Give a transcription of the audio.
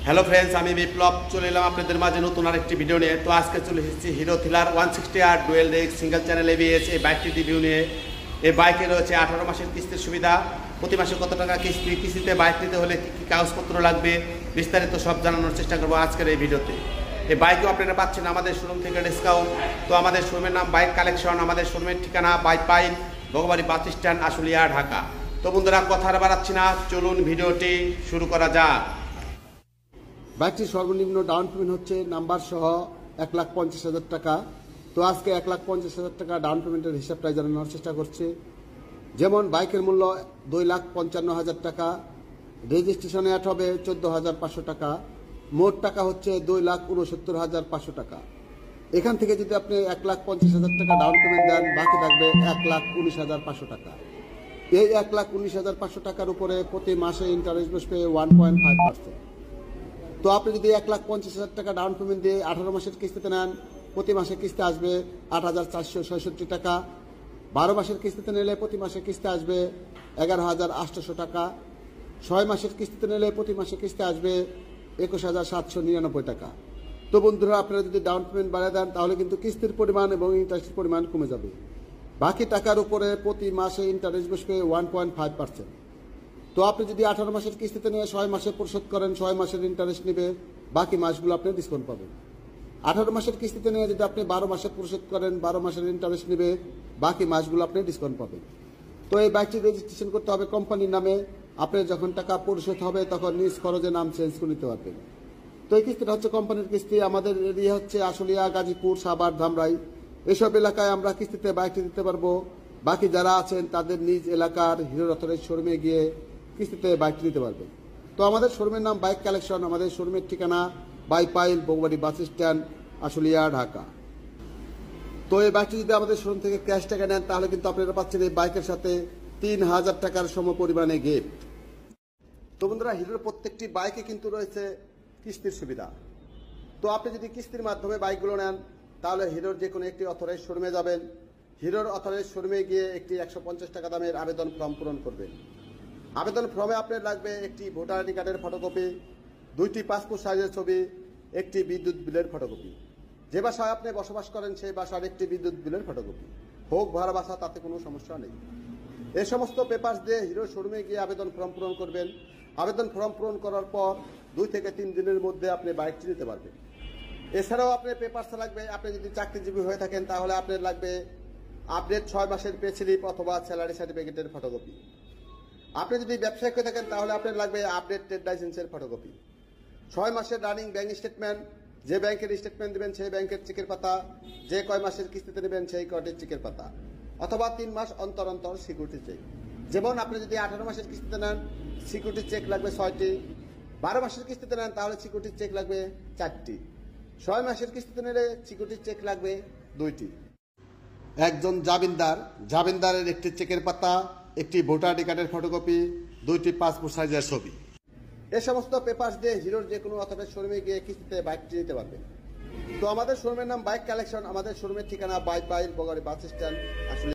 Hello friends, আমি বিপ্লব চলে এলাম আপনাদের মাঝে নতুন আরেকটি ভিডিও নিয়ে। তো আজকে চলে এসেছি hero thriller 160R dual disc single channel ABS এই বাইকটি রিভিউ নিয়ে। এই বাইকে রয়েছে 18 মাসের কিস্তির সুবিধা, প্রতি মাসে কত টাকা কিস্তিতে বাইক নিতে হলে কী কী কাগজপত্র লাগবে বিস্তারিত সব জানানোর চেষ্টা করবো আজকের এই ভিডিওতে। এই বাইকও আপনারা পাচ্ছেন আমাদের শোরুম থেকে ডিসকাউন্ট। তো আমাদের শোরুমের নাম বাইক কালেকশন, আমাদের শোরুমের ঠিকানা বাইক পাইল ভগবাড়ি বাস স্ট্যান্ড, আশুলিয়া, ঢাকা। তো বন্ধুরা কথা আর বাড়াচ্ছি না, চলুন ভিডিওটি শুরু করা যাক। বাইকটির সর্বনিম্ন ডাউন পেমেন্ট হচ্ছে নাম্বার সহ 1,50,000 টাকা। তো আজকে 1,50,000 টাকা ডাউন পেমেন্টের হিসাবটা জানানোর চেষ্টা করছি। যেমন বাইকের মূল্য 2,55,000 টাকা, রেজিস্ট্রেশন অ্যাড হবে 14,500 টাকা, মোট টাকা হচ্ছে 2,69,500 টাকা। এখান থেকে যদি আপনি 1,50,000 টাকা ডাউন পেমেন্ট দেন, বাকি থাকবে 1,19,500 টাকা। এই 1,19,500 টাকার উপরে প্রতি মাসে ইন্টারেস্ট বসবে 1.5%। তো আপনি যদি 1,50,000 টাকা ডাউন পেমেন্ট দিয়ে 18 মাসের কিস্তিতে নেন, প্রতি মাসে কিস্তি আসবে 8,466 টাকা। 12 মাসের কিস্তিতে নিলে প্রতি মাসে কিস্তি আসবে 11,800 টাকা। 6 মাসের কিস্তিতে নিলে প্রতি মাসে কিস্তি আসবে 21,799 টাকা। তো বন্ধুরা, আপনারা যদি ডাউন পেমেন্ট বাড়িয়ে দেন তাহলে কিন্তু কিস্তির পরিমাণ এবং ইন্টারেস্টের পরিমাণ কমে যাবে। বাকি টাকার উপরে প্রতি মাসে ইন্টারেস্ট বসবে 1.5%। তো আপনি যদি 18 মাসের কিস্তিতে নিয়ে 6 মাসে পরিশোধ করেন, 6 মাসের ইন্টারেস্ট নেবে, বাকি মাসগুলো আপনি ডিসকাউন্ট পাবেন। 18 মাসের কিস্তিতে নিয়ে যদি আপনি 12 মাসে পরিশোধ করেন, 12 মাসের ইন্টারেস্ট নেবে, বাকি মাসগুলো আপনি ডিসকাউন্ট পাবেন। তো এই বাইকটি রেজিস্ট্রেশন করতে হবে কোম্পানির নামে। আপনার যখন টাকা পরিশোধ হবে তখন নিজ খরচে নাম চেঞ্জ করে নিতে পারবেন। তো এই কিস্তিটা হচ্ছে কোম্পানির কিস্তি। আমাদের এরিয়া হচ্ছে আশুলিয়া, গাজীপুর, সাভার, ধামরাই। এসব এলাকায় আমরা কিস্তিতে বাইকটি দিতে পারবো। বাকি যারা আছেন তাদের নিজ এলাকার হিরো রথরের শোরুমে গিয়ে কিস্তিতে বাইকটি নিতে পারবেন। তো আমাদের শোরুমের নাম বাইক কালেকশন, আমাদের শোরুমের ঠিকানা বাইক পাইল ভগবাড়ি বাস স্ট্যান্ড, আশুলিয়া, ঢাকা। তো এই বাইকটি যদি আমাদের শোরুম থেকে ক্যাশ টাকা নেন তাহলে কিন্তু আপনারা পাচ্ছেন এই বাইকের সাথে 3,000 টাকার সম পরিমাণে গিফট। তো বন্ধুরা, হিরোর প্রত্যেকটি বাইকে কিন্তু রয়েছে কিস্তির সুবিধা। তো আপনি যদি কিস্তির মাধ্যমে বাইকগুলো নেন তাহলে হিরোর যে কোনো একটি অথরাইজ শোরুমে যাবেন। হিরোর অথরাইজ শোরুমে গিয়ে একটি 150 টাকা দামের আবেদন ফর্ম পূরণ করবেন। আবেদন ফর্মে আপনার লাগবে একটি ভোটার আইডি কার্ডের ফটোকপি, 2টি পাসপোর্ট সাইজের ছবি, একটি বিদ্যুৎ বিলের ফটোকপি। যে বাসায় আপনি বসবাস করেন সেই বাসার একটি বিদ্যুৎ বিলের ফটোকপি, হোক ভাড়া বাসা, তাতে কোনো সমস্যা নেই। এই সমস্ত পেপারস দিয়ে হিরো শোরুমে গিয়ে আবেদন ফর্ম পূরণ করবেন। আবেদন ফর্ম পূরণ করার পর 2 থেকে 3 দিনের মধ্যে আপনি বাইকটি নিতে পারবেন। এছাড়াও আপনার পেপারস লাগবে, আপনি যদি চাকরিজীবী হয়ে থাকেন তাহলে আপনার লাগবে আপডেট 6 মাসের পে স্লিপ অথবা স্যালারি সার্টিফিকেটের ফটোকপি। আপনি যদি ব্যবসায়িক হয়ে থাকেন তাহলে আপনার লাগবে আপডেট ট্রেড লাইসেন্সের ফটোকপি। 6 মাসের রানিং ব্যাংক স্টেটমেন্ট, যে ব্যাংকের স্টেটমেন্ট দেবেন সেই ব্যাংকের চেকের পাতা, যে কয় মাসের কিস্তিতে নেবেন সেই কয়টির চেকের পাতা, অথবা 3 মাস অন্তর অন্তর সিকিউরিটি চেক। যেমন আপনি যদি 18 মাসের কিস্তিতে নেন সিকিউরিটি চেক লাগবে 6টি, 12 মাসের কিস্তিতে নেন তাহলে সিকিউরিটি চেক লাগবে 4টি, 6 মাসের কিস্তিতে নিলে সিকিউরিটি চেক লাগবে 2টি। একজন জামিনদারের একটি চেকের পাতা, একটি ভোটার আইডি কার্ডের ফটোকপি, 2টি পাসপোর্ট সাইজের ছবি। এই সমস্ত পেপারস দিয়ে হিরোর যে কোনো অথরাইজ শোরুমে গিয়ে কিস্তিতে বাইকটি নিতে পারবেন। তো আমাদের শোরুমের নাম বাইক কালেকশন, আমাদের শোরুমের ঠিকানা বাইক পাইল ভগবাড়ি বাস স্ট্যান্ড, আসলে